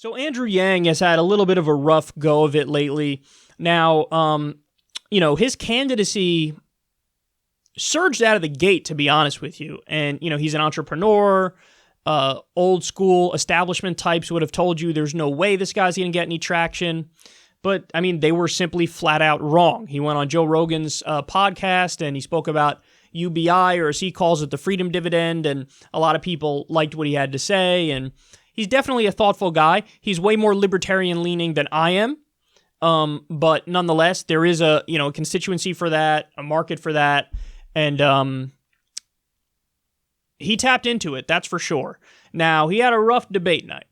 So Andrew Yang has had a little bit of a rough go of it lately. Now, his candidacy surged out of the gate, to be honest with you. And, he's an entrepreneur. Old school establishment types would have told you there's no way this guy's going to get any traction. But, they were simply flat out wrong. He went on Joe Rogan's podcast and he spoke about UBI, or as he calls it, the freedom dividend. And a lot of people liked what he had to say. And he's definitely a thoughtful guy. He's way more libertarian leaning than I am. But nonetheless, there is a constituency for that, a market for that. And he tapped into it, that's for sure. Now, he had a rough debate night.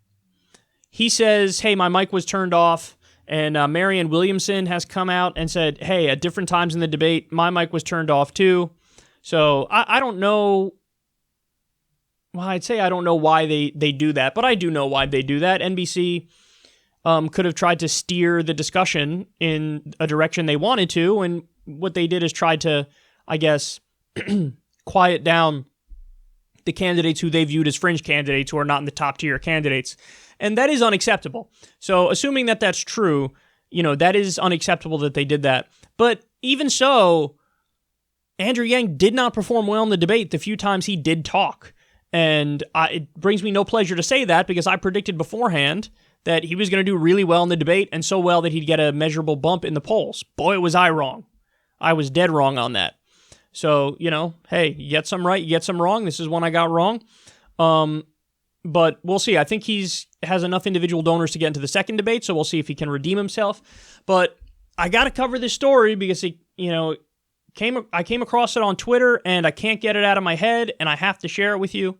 He says, hey, my mic was turned off. And Marianne Williamson has come out and said, hey, at different times in the debate, my mic was turned off too. So I don't know. Well, I'd say I don't know why they do that, but I do know why they do that. NBC could have tried to steer the discussion in a direction they wanted to, and what they did is try to, I guess, quiet down the candidates who they viewed as fringe candidates, who are not in the top tier candidates. And that is unacceptable. So assuming that that's true, that is unacceptable that they did that. But even so, Andrew Yang did not perform well in the debate the few times he did talk. And it brings me no pleasure to say that, because I predicted beforehand that he was going to do really well in the debate, and so well that he'd get a measurable bump in the polls. Boy, was I wrong. I was dead wrong on that. So, hey, you get some right, you get some wrong. This is one I got wrong. But we'll see. I think has enough individual donors to get into the second debate, so we'll see if he can redeem himself. But I got to cover this story because I came across it on Twitter, and I can't get it out of my head, and I have to share it with you.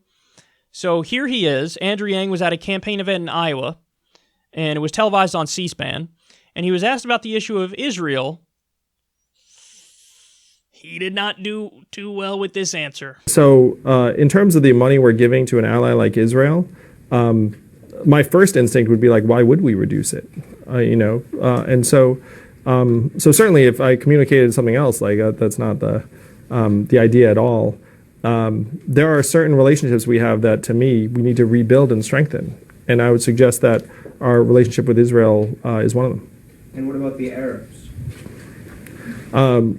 So here he is. Andrew Yang was at a campaign event in Iowa, and it was televised on C-SPAN, and he was asked about the issue of Israel. He did not do too well with this answer. So in terms of the money we're giving to an ally like Israel, my first instinct would be like, why would we reduce it? And so certainly if I communicated something else, like that's not the idea at all. There are certain relationships we have that, to me, we need to rebuild and strengthen. And I would suggest that our relationship with Israel is one of them. And what about the Arabs?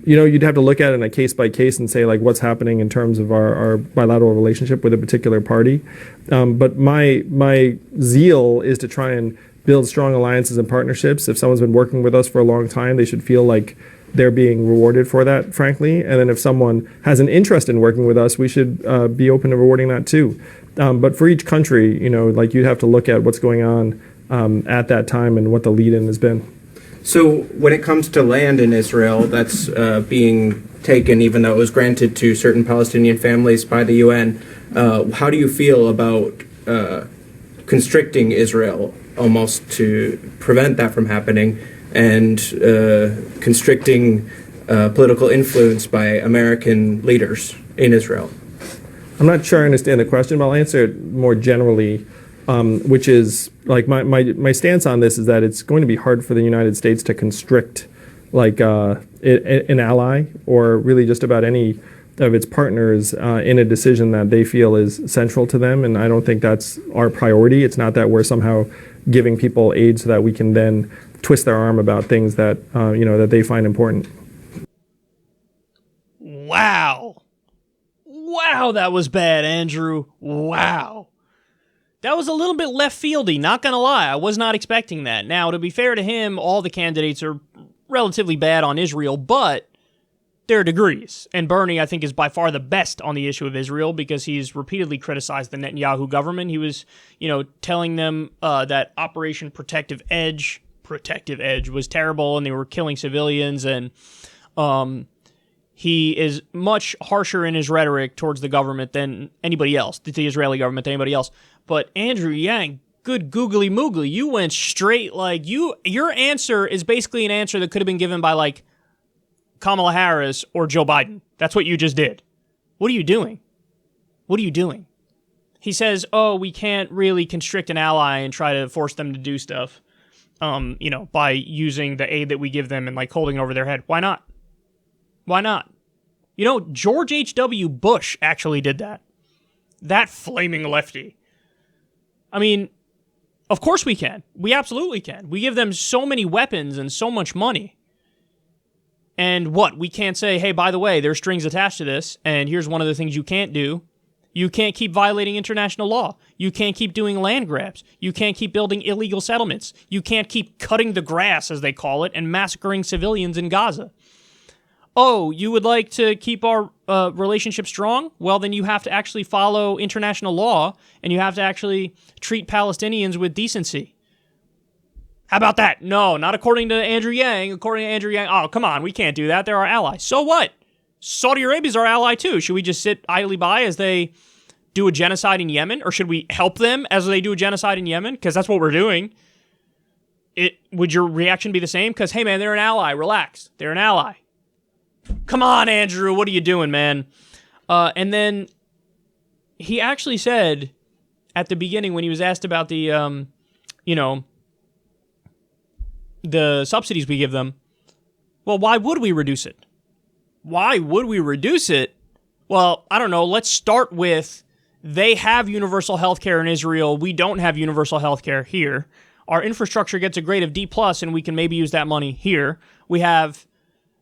You'd have to look at it on a case by case and say, like, what's happening in terms of our bilateral relationship with a particular party. But my zeal is to try and build strong alliances and partnerships. If someone's been working with us for a long time, they should feel like they're being rewarded for that, frankly. And then if someone has an interest in working with us, we should be open to rewarding that too. But for each country, you'd have to look at what's going on at that time and what the lead-in has been. So when it comes to land in Israel that's being taken, even though it was granted to certain Palestinian families by the UN, how do you feel about constricting Israel almost to prevent that from happening, and constricting political influence by American leaders in Israel? I'm not sure I understand the question, but I'll answer it more generally. Which is, like, my stance on this is that it's going to be hard for the United States to constrict, an ally or really just about any of its partners in a decision that they feel is central to them. And I don't think that's our priority. It's not that we're somehow giving people aid so that we can then twist their arm about things that, that they find important. Wow. Wow, that was bad, Andrew. Wow. That was a little bit left fieldy, not going to lie. I was not expecting that. Now, to be fair to him, all the candidates are relatively bad on Israel, but there are degrees. And Bernie, I think, is by far the best on the issue of Israel because he's repeatedly criticized the Netanyahu government. He was, telling them that Operation Protective Edge was terrible and they were killing civilians. And he is much harsher in his rhetoric towards the government than anybody else, the Israeli government than anybody else. But Andrew Yang, good googly moogly, you went straight, your answer is basically an answer that could have been given by, Kamala Harris or Joe Biden. That's what you just did. What are you doing? What are you doing? He says, we can't really constrict an ally and try to force them to do stuff, by using the aid that we give them and, holding it over their head. Why not? Why not? George H.W. Bush actually did that. That flaming lefty. I mean, Of course we can. We absolutely can. We give them so many weapons and so much money. And what? We can't say, hey, by the way, there's strings attached to this, and here's one of the things you can't do. You can't keep violating international law. You can't keep doing land grabs. You can't keep building illegal settlements. You can't keep cutting the grass, as they call it, and massacring civilians in Gaza. Oh, you would like to keep our relationship strong? Well, then you have to actually follow international law, and you have to actually treat Palestinians with decency. How about that? No, not according to Andrew Yang. According to Andrew Yang, oh, come on, we can't do that. They're our ally. So what? Saudi Arabia's our ally too. Should we just sit idly by as they do a genocide in Yemen? Or should we help them as they do a genocide in Yemen? Because that's what we're doing. Would your reaction be the same? Because, hey, man, they're an ally. Relax. They're an ally. Come on, Andrew. What are you doing, man? And then he actually said at the beginning when he was asked about the, the subsidies we give them, well, why would we reduce it? Why would we reduce it? Well, I don't know. Let's start with they have universal health care in Israel. We don't have universal health care here. Our infrastructure gets a grade of D+, and we can maybe use that money here. We have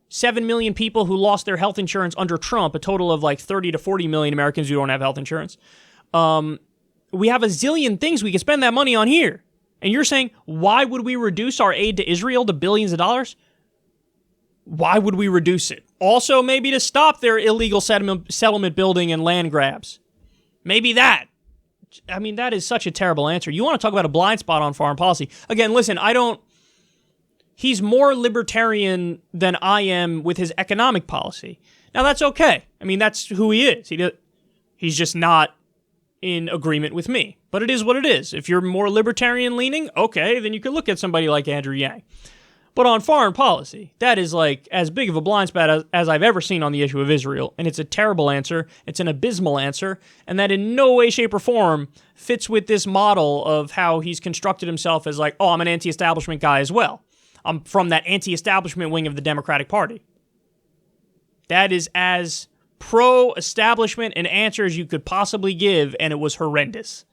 7 million people who lost their health insurance under Trump, a total of like 30 to 40 million Americans who don't have health insurance. We have a zillion things we can spend that money on here. And you're saying, why would we reduce our aid to Israel to billions of dollars? Why would we reduce it? Also, maybe to stop their illegal settlement building and land grabs. Maybe that. I mean, that is such a terrible answer. You want to talk about a blind spot on foreign policy. Again, listen, he's more libertarian than I am with his economic policy. Now, that's okay. I mean, that's who he is. He's just not in agreement with me. But it is what it is. If you're more libertarian leaning, okay, then you could look at somebody like Andrew Yang. But on foreign policy, that is like as big of a blind spot as I've ever seen on the issue of Israel. And it's a terrible answer. It's an abysmal answer. And that in no way, shape, or form fits with this model of how he's constructed himself as like, oh, I'm an anti-establishment guy as well. I'm from that anti-establishment wing of the Democratic Party. That is as pro-establishment an answer as you could possibly give, and it was horrendous.